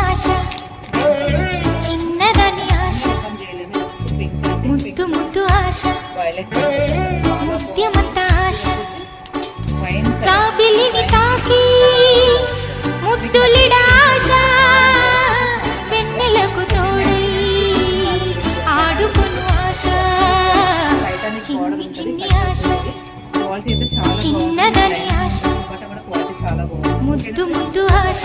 ఆశ చిన్నదని ఆశ ముద్దు ముద్దు ఆశ ముత్యమంత ఆశ చాబిలిని తాకి ముద్దులిడ ఆశ వెన్నెలకు తోడై ఆడుకును ఆశ చిన్ని చిన్ని ఆశ చిన్నదని ఆశ ముద్దు ముద్దు ఆశ